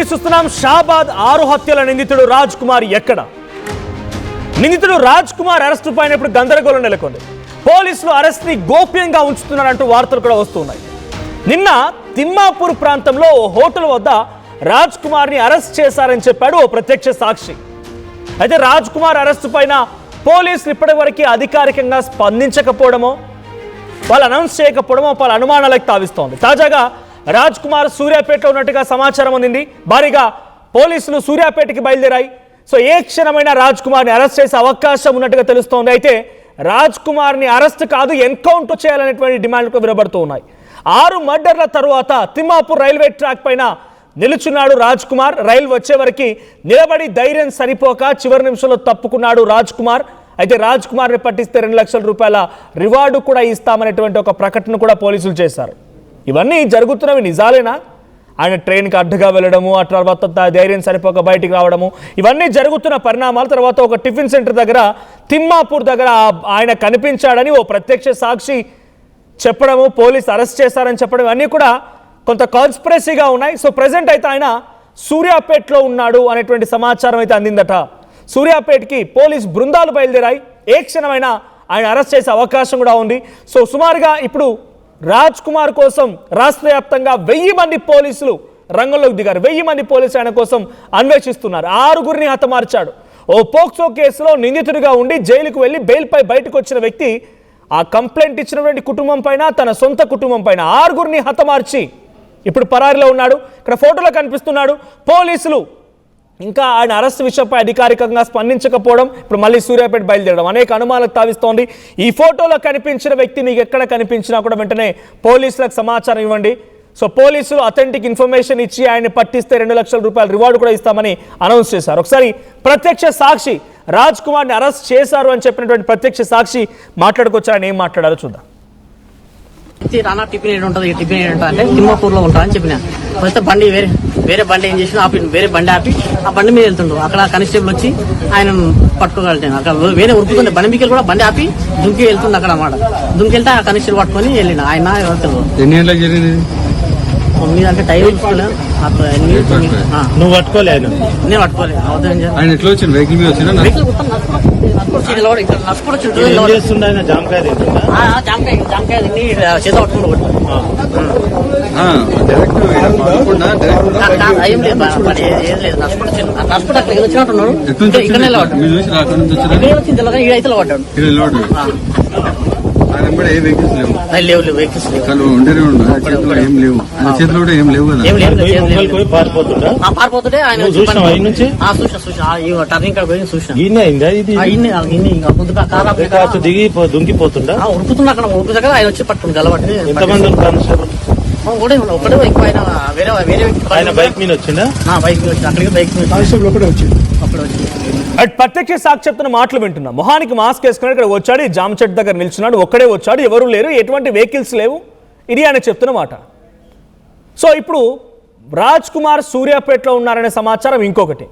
Breaking చూస్తున్నాం. షాబాద్ 6 హత్యల నిందితుడు రాజ్ కుమార్ ఎక్కడ? నిందితుడు రాజ్ కుమార్ అరెస్టు పైన ఇప్పుడు గందరగోళం నెలకొంది. పోలీసులు అరెస్ట్ ని గోప్యంగా ఉంచుతున్నారంటూ వార్తలు కూడా వస్తున్నాయి. నిన్న తిమ్మాపూర్ ప్రాంతంలో ఓ హోటల్ వద్ద రాజ్ కుమార్ ని అరెస్ట్ చేశారని చెప్పాడు ఓ ప్రత్యక్ష సాక్షి. అయితే రాజ్ కుమార్ అరెస్టు పైన పోలీసులు ఇప్పటి వరకు అధికారికంగా స్పందించకపోవడమో, వాళ్ళు అనౌన్స్ చేయకపోవడమో పలు అనుమానాలకు తావిస్తోంది. తాజాగా రాజ్ కుమార్ సూర్యాపేటలో ఉన్నట్టుగా సమాచారం అందింది. భారీగా పోలీసులు సూర్యాపేటకి బయలుదేరాయి. సో ఏ క్షణమైనా రాజ్ కుమార్ని అరెస్ట్ చేసే అవకాశం ఉన్నట్టుగా తెలుస్తోంది. అయితే రాజ్ కుమార్ని అరెస్ట్ కాదు, ఎన్కౌంటర్ చేయాలనేటువంటి డిమాండ్లు వినబడుతూ ఉన్నాయి. 6 మర్డర్ల తరువాత తిమ్మాపూర్ రైల్వే ట్రాక్ పైన నిలుచున్నాడు రాజ్ కుమార్. రైలు వచ్చే వరకు నిలబడి ధైర్యం సరిపోక చివరి నిమిషంలో తప్పుకున్నాడు రాజ్ కుమార్. అయితే రాజ్ కుమార్ని పట్టిస్తే 2 లక్షల రూపాయల రివార్డు కూడా ఇస్తామనేటువంటి ఒక ప్రకటన కూడా పోలీసులు చేశారు. ఇవన్నీ జరుగుతున్నవి నిజాలేనా? ఆయన ట్రైన్కి అడ్డుగా వెళ్ళడము, ఆ తర్వాత ధైర్యం సరిపోక బయటికి రావడము, ఇవన్నీ జరుగుతున్న పరిణామాల తర్వాత ఒక టిఫిన్ సెంటర్ దగ్గర తిమ్మాపూర్ దగ్గర ఆయన కనిపించాడని ఓ ప్రత్యక్ష సాక్షి చెప్పడము, పోలీసు అరెస్ట్ చేశారని చెప్పడం, అన్నీ కూడా కొంత కాన్స్పిరసీగా ఉన్నాయి. సో ప్రజెంట్ అయితే ఆయన సూర్యాపేటలో ఉన్నాడు అనేటువంటి సమాచారం అయితే అందిందట. సూర్యాపేటకి పోలీస్ బృందాలు బయలుదేరాయి. ఏ క్షణమైనా ఆయన అరెస్ట్ చేసే అవకాశం కూడా ఉంది. సో సుమారుగా ఇప్పుడు రాజ్ కుమార్ కోసం రాష్ట్ర వ్యాప్తంగా 1000 మంది పోలీసులు రంగంలోకి దిగారు. 1000 మంది పోలీసులు ఆయన కోసం అన్వేషిస్తున్నారు. 6గురిని హతమార్చాడు. ఓ పోక్సో కేసులో నిందితుడిగా ఉండి జైలుకు వెళ్ళి బెయిల్పై బయటకు వచ్చిన వ్యక్తి ఆ కంప్లైంట్ ఇచ్చినటువంటి కుటుంబం పైన, తన సొంత కుటుంబం పైన 6గురిని హతమార్చి ఇప్పుడు పరారీలో ఉన్నాడు. ఇక్కడ ఫోటోలో కనిపిస్తున్నాడు. పోలీసులు ఇంకా ఆయన అరెస్ట్ విషయంపై అధికారికంగా స్పందించకపోవడం, ఇప్పుడు మళ్ళీ సూర్యాపేట బయలుదేరడం అనేక అనుమానాలకు తావిస్తోంది. ఈ ఫోటోలో కనిపించిన వ్యక్తి మీకు ఎక్కడ కనిపించినా కూడా వెంటనే పోలీసులకు సమాచారం ఇవ్వండి. సో పోలీసులు అథెంటిక్ ఇన్ఫర్మేషన్ ఇచ్చి ఆయన పట్టిస్తే 2 లక్షల రూపాయల రివార్డు కూడా ఇస్తామని అనౌన్స్ చేశారు. ఒకసారి ప్రత్యక్ష సాక్షి రాజ్ కుమార్ని అరెస్ట్ చేశారు అని చెప్పినటువంటి ప్రత్యక్ష సాక్షి మాట్లాడుకొచ్చారని ఏం మాట్లాడారో చూద్దాం. రానా టిఫిన్ ఏడు ఉంటుంది, టిఫిన్ ఏడు ఉంటుంది అంటే తిమ్మాపూర్లో ఉంటారని చెప్పిన. వస్తే బండి వేరే బండి ఏం చేసిన ఆపి, వేరే బండి ఆపి ఆ బండి మీద వెళ్తుండ్రు. అక్కడ కానిస్టేబుల్ వచ్చి ఆయన పట్టుకోగలిగాను. అక్కడ వేరే ఉరుకుతుంది బండి మీకెళ్ళి కూడా బండి ఆపి దుంకి వెళ్తుంది అక్కడ అన్నమాట. దుంకి వెళ్తే ఆ కానిస్టేబుల్ పట్టుకొని వెళ్ళిన. ఆయన ఎన్ని గంటలకు జరిగింది? 9 అంటే టైం నువ్వు పట్టుకోలేదు? నేను పట్టుకోలేదు. ఆయన ఎట్లా వచ్చింది? వెహికల్ మీద వచ్చిన జామకాయ తిని చేత పట్టుకుంటూ ఏం లేదు, నడుచుకుంటూ అక్కడ వచ్చినట్టున్నాడు. ఇక్కడనే వచ్చింది ఈడైతే పడ్డాడు. లేవు వెహికల్స్ పారిపోతుంటే ఆయన టర్నింగ్ కాడ పోయి చూసిన దుంకిపోతుండే ఉరుకుతున్నా. అక్కడ ఉరుకుతాక ఆయన వచ్చి పట్టుకుని గలబట్టి ఒకటే ఎక్కువ ఆయన వేరే వ్యక్తి బైక్ మీద వచ్చిందా? బైక్ మీద వచ్చి అక్కడికి బైక్ మీద వచ్చింది. ప్రత్యక్ష సాక్షి చెప్తున్న మాటలు వింటున్నా. మొహానికి మాస్క్ వేసుకున్నాడు, ఇక్కడ వచ్చాడు, ఈ జామ చెట్టు దగ్గర నిల్చున్నాడు, ఒక్కడే వచ్చాడు, ఎవరు లేరు, ఎటువంటి వెహికల్స్ లేవు, ఇది ఆయన చెప్తున్న మాట. సో ఇప్పుడు రాజ్ కుమార్ సూర్యాపేటలో ఉన్నారనే సమాచారం ఇంకొకటి.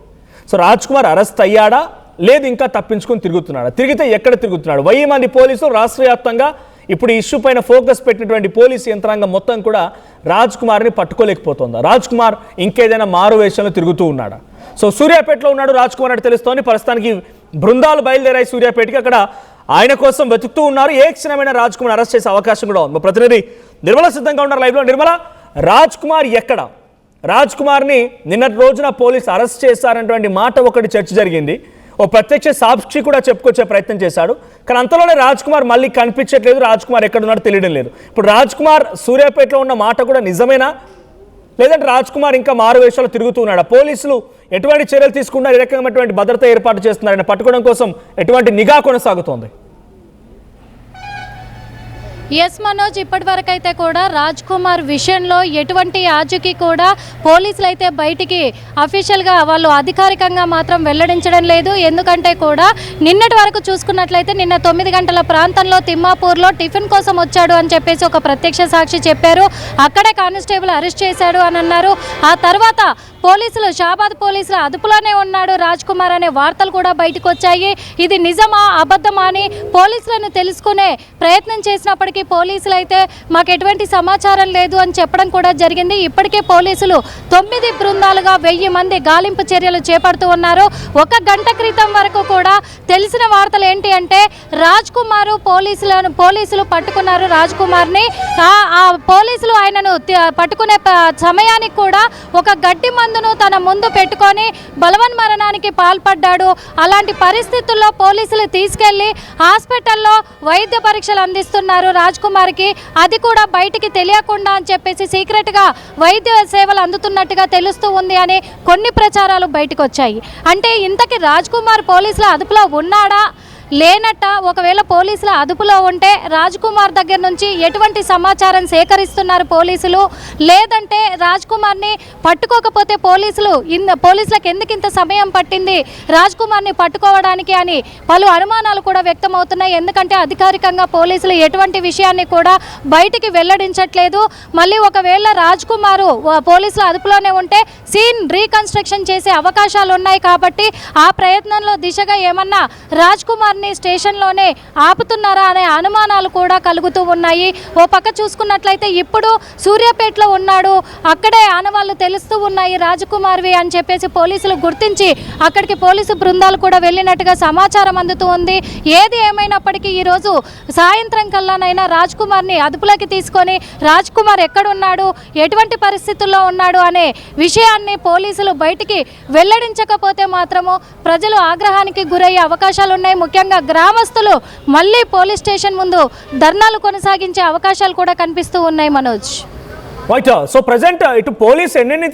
సో రాజ్ కుమార్ అరెస్ట్ అయ్యాడా, లేదు ఇంకా తప్పించుకొని తిరుగుతున్నాడా? తిరిగితే ఎక్కడ తిరుగుతున్నాడు? 1000 మంది పోలీసులు రాష్ట్ర వ్యాప్తంగా ఇప్పుడు ఈ ఇష్యూ పైన ఫోకస్ పెట్టినటువంటి పోలీసు యంత్రాంగం మొత్తం కూడా రాజ్ కుమార్ని పట్టుకోలేకపోతుందా? రాజ్ కుమార్ ఇంకేదైనా మారు వేషంలో తిరుగుతూ ఉన్నాడా? సో సూర్యాపేటలో ఉన్నాడు రాజ్ కుమార్ అంటే తెలుస్తోంది. ప్రస్తుతానికి బృందాలు బయలుదేరాయి సూర్యాపేటకి, అక్కడ ఆయన కోసం వెతుకుతూ ఉన్నారు. ఏ క్షణమైనా రాజ్ కుమార్ అరెస్ట్ చేసే అవకాశం కూడా ఉంది. మా ప్రతినిధి నిర్మల సిద్ధంగా ఉన్నారు లైవ్లో. నిర్మల, రాజ్ కుమార్ ఎక్కడ? రాజ్ కుమార్ని నిన్నటి రోజున పోలీసు అరెస్ట్ చేశారనేటువంటి మాట ఒకటి చర్చ జరిగింది. ఓ ప్రత్యక్ష సాక్షి కూడా చెప్పుకొచ్చే ప్రయత్నం చేశాడు. కానీ అంతలోనే రాజ్ కుమార్ మళ్ళీ కనిపించట్లేదు. రాజ్ కుమార్ ఎక్కడున్నాడో తెలియడం లేదు. ఇప్పుడు రాజ్ కుమార్ సూర్యాపేటలో ఉన్న మాట కూడా నిజమేనా, లేదంటే రాజ్ కుమార్ ఇంకా మారు వేషాలు తిరుగుతూ ఉన్నాడా? పోలీసులు ఎటువంటి చర్యలు తీసుకున్నారు? ఏ రకమైనటువంటి భద్రత ఏర్పాటు చేస్తున్నారు? ఆయన పట్టుకోవడం కోసం ఎటువంటి నిఘా కొనసాగుతోంది? ఎస్ మనోజ్, ఇప్పటి వరకు అయితే కూడా రాజ్ కుమార్ విషయంలో ఎటువంటి ఆచూకీ కూడా పోలీసులు అయితే బయటికి అఫీషియల్గా వాళ్ళు అధికారికంగా మాత్రం వెల్లడించడం లేదు. ఎందుకంటే కూడా నిన్నటి వరకు చూసుకున్నట్లయితే నిన్న 9 గంటల ప్రాంతంలో తిమ్మాపూర్లో టిఫిన్ కోసం వచ్చాడు అని చెప్పేసి ఒక ప్రత్యక్ష సాక్షి చెప్పారు. అక్కడే కానిస్టేబుల్ అరెస్ట్ చేశాడు అని అన్నారు. ఆ తర్వాత పోలీసులు షాబాద్ పోలీసుల అదుపులోనే ఉన్నాడు రాజ్ కుమార్ అనే వార్తలు కూడా బయటకు వచ్చాయి. ఇది నిజమా అబద్ధమా అని పోలీసులను తెలుసుకునే ప్రయత్నం చేసినప్పటికీ పోలీసులు అయితే మాకు ఎటువంటి సమాచారం లేదు అని చెప్పడం కూడా జరిగింది. ఇప్పటికే పోలీసులు 9 బృందాలుగా 1000 మంది గాలింపు చర్యలు చేపడుతూ ఉన్నారు. 1 గంట క్రితం వరకు కూడా తెలిసిన వార్తలు ఏంటి అంటే రాజ్ కుమార్ పోలీసులు పట్టుకున్నారు రాజ్ కుమార్ని. ఆ పోలీసులు ఆయనను పట్టుకునే సమయానికి కూడా ఒక గడ్డి మందును తన ముందు పెట్టుకొని బలవన్మరణానికి పాల్పడ్డాడు. అలాంటి పరిస్థితుల్లో పోలీసులు తీసుకెళ్లి హాస్పిటల్లో వైద్య పరీక్షలు అందిస్తున్నారు రాజ్ కుమార్కి. అది కూడా బయటికి తెలియకుండా అని చెప్పేసి సీక్రెట్గా వైద్య సేవలు అందుతున్నట్టుగా తెలుస్తూ ఉంది అని కొన్ని ప్రచారాలు బయటకు వచ్చాయి. అంటే ఇంతకీ రాజ్ కుమార్ పోలీసుల అదుపులో ఉన్నాడా లేనట్ట? ఒకవేళ పోలీసుల అదుపులో ఉంటే రాజ్ కుమార్ దగ్గర నుంచి ఎటువంటి సమాచారం సేకరిస్తున్నారు పోలీసులు? లేదంటే రాజ్ కుమార్ని పట్టుకోకపోతే పోలీసులకు ఎందుకు ఇంత సమయం పట్టింది రాజ్ కుమార్ని పట్టుకోవడానికి అని పలు అనుమానాలు కూడా వ్యక్తమవుతున్నాయి. ఎందుకంటే అధికారికంగా పోలీసులు ఎటువంటి విషయాన్ని కూడా బయటికి వెల్లడించట్లేదు. మళ్ళీ ఒకవేళ రాజ్ కుమార్ పోలీసుల అదుపులోనే ఉంటే సీన్ రీకన్స్ట్రక్షన్ చేసే అవకాశాలు ఉన్నాయి. కాబట్టి ఆ ప్రయత్నంలో దిశగా ఏమన్నా రాజ్ కుమార్ స్టేషన్లోనే ఆపుతున్నారా అనే అనుమానాలు కూడా కలుగుతూ ఉన్నాయి. ఓ పక్క చూసుకున్నట్లయితే ఇప్పుడు సూర్యాపేటలో ఉన్నాడు, అక్కడే ఆనవాళ్లు తెలుస్తూ ఉన్నాయి రాజకుమార్వి అని చెప్పేసి పోలీసులు గుర్తించి అక్కడికి పోలీసు బృందాలు కూడా వెళ్ళినట్టుగా సమాచారం అందుతూ ఉంది. ఏది ఏమైనప్పటికీ ఈరోజు సాయంత్రం కల్లానైనా రాజ్ కుమార్ని అదుపులోకి తీసుకొని రాజ్ కుమార్ ఎక్కడున్నాడు, ఎటువంటి పరిస్థితుల్లో ఉన్నాడు అనే విషయాన్ని పోలీసులు బయటికి వెల్లడించకపోతే మాత్రము ప్రజలు ఆగ్రహానికి గురయ్యే అవకాశాలు ఉన్నాయి. ముఖ్యంగా గ్రామస్తులు మళ్ళీ పోలీస్ స్టేషన్ ముందు ధర్నాలు కొనసాగించే అవకాశాలు కూడా కనిపిస్తూ ఉన్నాయి. మనోజ్, సో ప్రజెంట్ ఇటు పోలీస్ ఎన్ని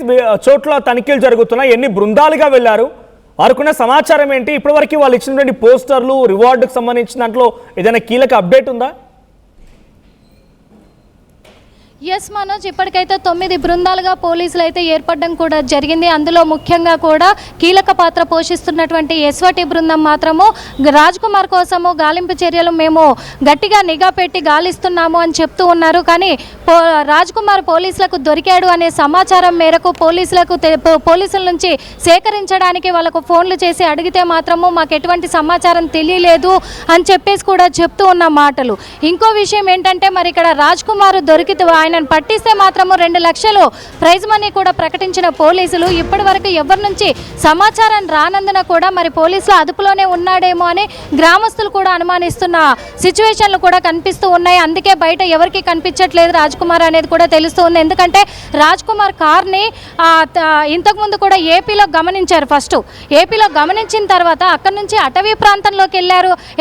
చోట్ల తనిఖీలు జరుగుతున్నాయి, ఎన్ని బృందాలుగా వెళ్ళారు, వారికున్న సమాచారం ఏంటి, ఇప్పటివరకు వాళ్ళు ఇచ్చినటువంటి పోస్టర్లు రివార్డుకు సంబంధించిన దాంట్లో ఏదైనా కీలక అప్డేట్ ఉందా? ఎస్ మనోజ్, ఇప్పటికైతే 9 బృందాలుగా పోలీసులు అయితే ఏర్పడడం కూడా జరిగింది. అందులో ముఖ్యంగా కూడా కీలక పాత్ర పోషిస్తున్నటువంటి ఎస్వటి బృందం మాత్రము రాజ్ కుమార్ కోసము గాలింపు చర్యలు మేము గట్టిగా నిఘా పెట్టి గాలిస్తున్నాము అని చెప్తూ ఉన్నారు. కానీ రాజ్ కుమార్ పోలీసులకు దొరికాడు అనే సమాచారం మేరకు పోలీసుల నుంచి సేకరించడానికి వాళ్ళకు ఫోన్లు చేసి అడిగితే మాత్రము మాకు ఎటువంటి సమాచారం తెలియలేదు అని చెప్పేసి కూడా చెప్తూ ఉన్న మాటలు. ఇంకో విషయం ఏంటంటే మరి ఇక్కడ రాజ్ కుమార్ దొరికితే ఆయనను పట్టిస్తే మాత్రము 2 లక్షలు ప్రైజ్ మనీ కూడా ప్రకటించిన పోలీసులు ఇప్పటి వరకు ఎవరి నుంచి సమాచారం రానందున కూడా మరి పోలీసుల అదుపులోనే ఉన్నాడేమో అని గ్రామస్తులు కూడా అనుమానిస్తున్న సిచ్యువేషన్లు కూడా కనిపిస్తూ ఉన్నాయి. అందుకే బయట ఎవరికి కనిపించట్లేదు రాజ్ కుమార్ అనేది కూడా తెలుస్తూ ఉంది. ఎందుకంటే రాజ్ కుమార్ కార్ని ఇంతకుముందు కూడా ఏపీలో గమనించారు. ఫస్ట్ ఏపీలో గమనించిన తర్వాత అక్కడి నుంచి అటవీ ప్రాంతంలోకి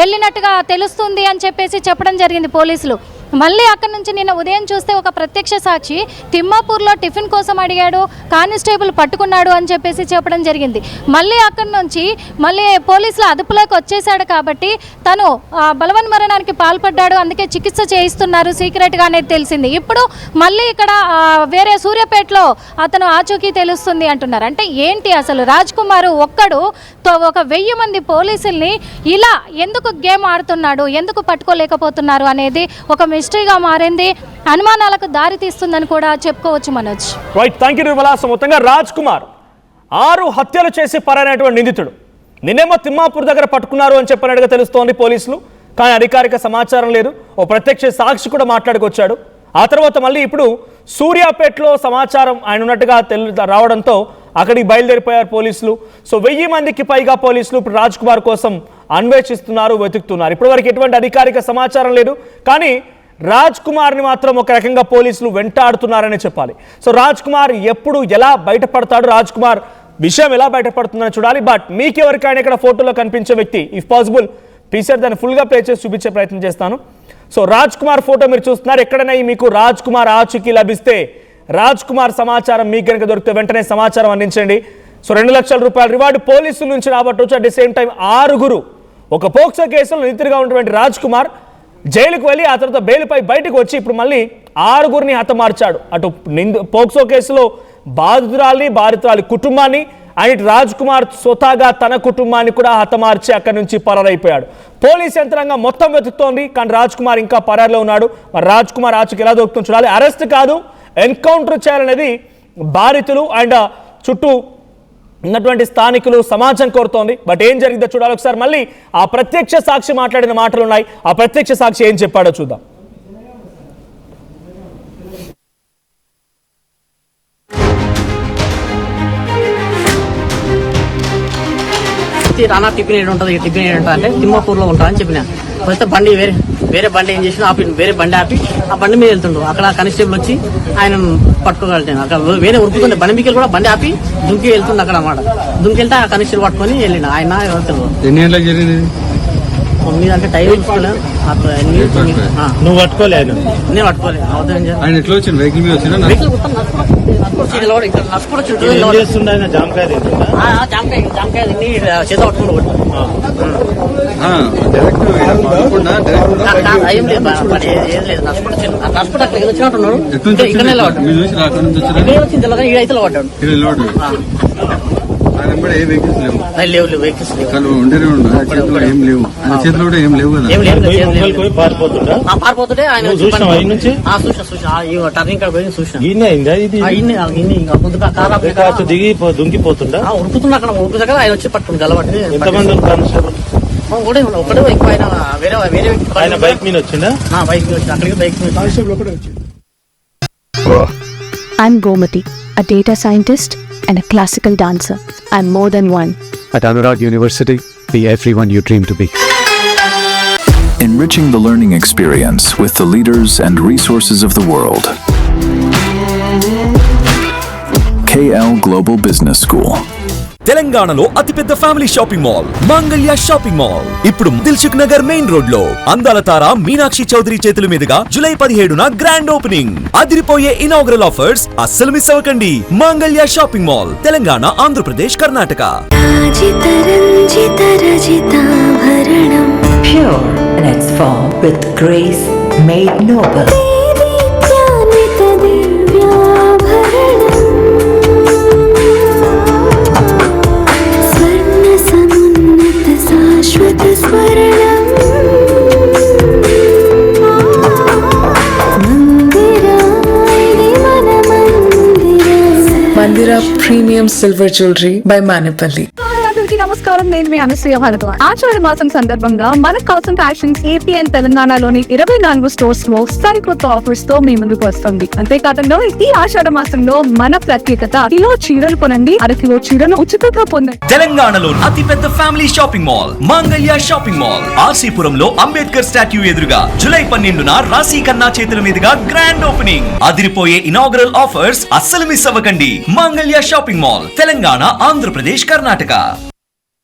వెళ్ళినట్టుగా తెలుస్తుంది అని చెప్పేసి చెప్పడం జరిగింది పోలీసులు. మళ్ళీ అక్కడి నుంచి నిన్న ఉదయం చూస్తే ఒక ప్రత్యక్ష సాక్షి తిమ్మాపూర్లో టిఫిన్ కోసం అడిగాడు, కానిస్టేబుల్ పట్టుకున్నాడు అని చెప్పేసి చెప్పడం జరిగింది. మళ్ళీ అక్కడి నుంచి మళ్ళీ పోలీసుల అదుపులోకి వచ్చేసాడు కాబట్టి తను బలవన్మరణానికి పాల్పడ్డాడు, అందుకే చికిత్స చేయిస్తున్నారు సీక్రెట్గా అనేది తెలిసింది. ఇప్పుడు మళ్ళీ ఇక్కడ వేరే సూర్యాపేటలో అతను ఆచూకీ తెలుస్తుంది అంటున్నారు. అంటే ఏంటి అసలు రాజ్ కుమార్ ఒక్కడు ఒక 1000 మంది పోలీసుల్ని ఇలా ఎందుకు గేమ్ ఆడుతున్నాడు, ఎందుకు పట్టుకోలేకపోతున్నారు అనేది ఒక మిస్టరీగా మారింది, అనుమానాలకు దారి తీస్తుందని కూడా చెప్పుకోవచ్చు. Manoj, right, thank you Nirmala. మొత్తంగా రాజ్ కుమార్ 6 హత్యలు చేసి పరారైనటువంటి నిందితుడు. నిన్నేమో తిమ్మాపూర్ దగ్గర పట్టుకున్నారు అని చెప్పినట్టుగా తెలుస్తోంది పోలీసులు, కానీ అధికారిక సమాచారం లేదు. ఓ ప్రత్యక్ష సాక్షి కూడా మాట్లాడుకొచ్చాడు. ఆ తర్వాత మళ్ళీ ఇప్పుడు సూర్యాపేటలో సమాచారం ఆయన ఉన్నట్టుగా రావడంతో అక్కడికి బయలుదేరిపోయారు పోలీసులు. సో 1000 మందికి పైగా పోలీసులు ఇప్పుడు రాజ్ కుమార్ కోసం అన్వేషిస్తున్నారు, వెతుకుతున్నారు. ఇప్పటివరకు ఎటువంటి అధికారిక సమాచారం లేదు, కానీ రాజ్ కుమార్ని మాత్రం ఒక రకంగా పోలీసులు వెంటాడుతున్నారని చెప్పాలి. సో రాజ్ కుమార్ ఎప్పుడు ఎలా బయటపడతాడు, రాజ్ కుమార్ విషయం ఎలా బయటపడుతుందని చూడాలి. బట్ మీకు ఎవరికైనా ఇక్కడ ఫోటోలో కనిపించే వ్యక్తి, ఇఫ్ పాసిబుల్ ప్లీజ్ దాన్ని ఫుల్గా ప్లే చేసి చూపించే ప్రయత్నం చేస్తాను. సో రాజ్ కుమార్ ఫోటో మీరు చూస్తున్నారు. ఎక్కడైనా మీకు రాజ్ కుమార్ ఆచూకీ లభిస్తే, రాజ్ కుమార్ సమాచారం మీకు కనుక దొరికితే వెంటనే సమాచారం అందించండి. సో 2 లక్షల రూపాయల రివార్డు పోలీసుల నుంచి రాబట్టవచ్చు. అట్ ది సేమ్ టైం 6 ఒక పోక్సో కేసులో నిందితుడిగా ఉన్నటువంటి రాజ్ కుమార్ జైలుకు వెళ్ళి ఆ తర్వాత బెయిల్పై బయటకు వచ్చి ఇప్పుడు మళ్ళీ 6 హతమార్చాడు. అటు పోక్సో కేసులో బాధితురాలి కుటుంబాన్ని, అండ్ రాజ్ కుమార్ స్వతహాగా తన కుటుంబాన్ని కూడా హతమార్చి అక్కడి నుంచి పరారైపోయాడు. పోలీస్ యంత్రాంగం మొత్తం వెతుకుతోంది, కానీ రాజ్ కుమార్ ఇంకా పరారిలో ఉన్నాడు. మరి రాజ్ కుమార్ ఆచూకీ ఎలా దొరుకుతుందో చూడాలి. అరెస్ట్ కాదు, ఎన్కౌంటర్ చేయాలనేది బాధితులు అండ్ చుట్టూ ఉన్నటువంటి స్థానికులు సమాజం కోరుతోంది. బట్ ఏం జరిగిందో చూడాలి. ఒకసారి మళ్ళీ ఆ ప్రత్యక్ష సాక్షి మాట్లాడిన మాటలు ఉన్నాయి. ఆ ప్రత్యక్ష సాక్షి ఏం చెప్పాడో చూద్దాం. రానా టిఫిన్ ఏడు ఉంటుంది, టిఫిన్ ఏడు ఉంటుంది అంటే తిమ్మాపూర్లో ఉంటారని చెప్పిన. వస్తే బండి వేరే బండి ఏం చేసిన వేరే బండి ఆపి ఆ బండి మీద వెళ్తుండు. అక్కడ కానిస్టేబుల్ వచ్చి ఆయన పట్టుకోగలిగాను. అక్కడ వేరే ఉరుకుతుండే బండి మీకు కూడా బండి ఆపి దుంకి వెళ్తుండే అక్కడ అన్నమాట. దుంకి వెళ్తే ఆ కానిస్టేబుల్ పట్టుకొని వెళ్ళిండు. ఆయన ఎన్ని గంటలకు జరిగింది? మీద అంటే టైం చూసుకోలేదు. నువ్వు పట్టుకోలేదు? నేను పట్టుకోలేదు. ఆయన ఎట్లా వచ్చింది? వెహికల్ మీద వచ్చినా? వెహికల్ మొత్తం నడుచుకుంటూ జామకాయ తిని చేత పట్టుకుంటూ ఏం లేదు నడుచుకుంటూ అక్కడ ఏదో వచ్చినట్టున్నాడు. ఇక్కడనే వచ్చింది తెల్లగా ఈడైతే పడ్డాడు. లేవు వెహికల్స్ పారిపోతుంటే ఆయన టర్నింగ్ కాడ పోయి చూసిన ఉరుకుతున్నా. అక్కడ ఉరుకుతా కదా ఆయన వచ్చి పట్టుకుని గలబట్టి ఒకటే ఎక్కువ ఆయన వేరే బైక్ మీద వచ్చిందా? బైక్ మీద వచ్చి అక్కడికి బైక్ మీద. I'm Gomati, a data scientist and a classical dancer. I'm more than one. At Anurag University, be everyone you dream to be. Enriching the learning experience with the leaders and resources of the world. KL Global Business School. తెలంగాణలో అతిపెద్ద family shopping mall Mangalya shopping mall ఇప్పుడు Dilsukh Nagar main road లో అందాల తార మీనాక్షి చౌదరి చేతుల మీదుగా July 17న grand opening. అదిరిపోయే inaugural offers అస్సలు miss అవ్వకండి. Mangalya shopping mall, Telangana, Andhra Pradesh, Karnataka. Pure in its form with grace made noble. Mandira Premium Silver Jewelry by Manipali. నమస్కారం, నేను మీ అనసూయ భరద్వాజ్. ఆషాఢ మాసం సందర్భంగా మన కాసన్ ఫ్యాషన్స్ ఏపీ అండ్ తెలంగాణలోని 24 స్టోర్స్ లో సరికొత్త ఆఫర్స్ తో మీ ముందుకు వస్తుంది. అంతేకాదంలో ఈ ఆషాఢ మాసంలో మన ప్రత్యేకత, కిలో చీరలు కొనండి, అరకిలో చీరను ఉచితంగా పొందండి. తెలంగాణలో అతిపెద్ద family shopping mall Mangalya shopping mall, ఆర్సీపురంలో అంబేద్కర్ స్టాట్యూ ఎదురుగా జూలై 12న రాశి ఖన్నా చేతుల మీదుగా గ్రాండ్ ఓపెనింగ్. అదిరిపోయే ఇనాగ్రల్ ఆఫర్స్ అస్సలు మిస్ అవ్వకండి. Mangalya shopping mall, Telangana, Andhra Pradesh, Karnataka.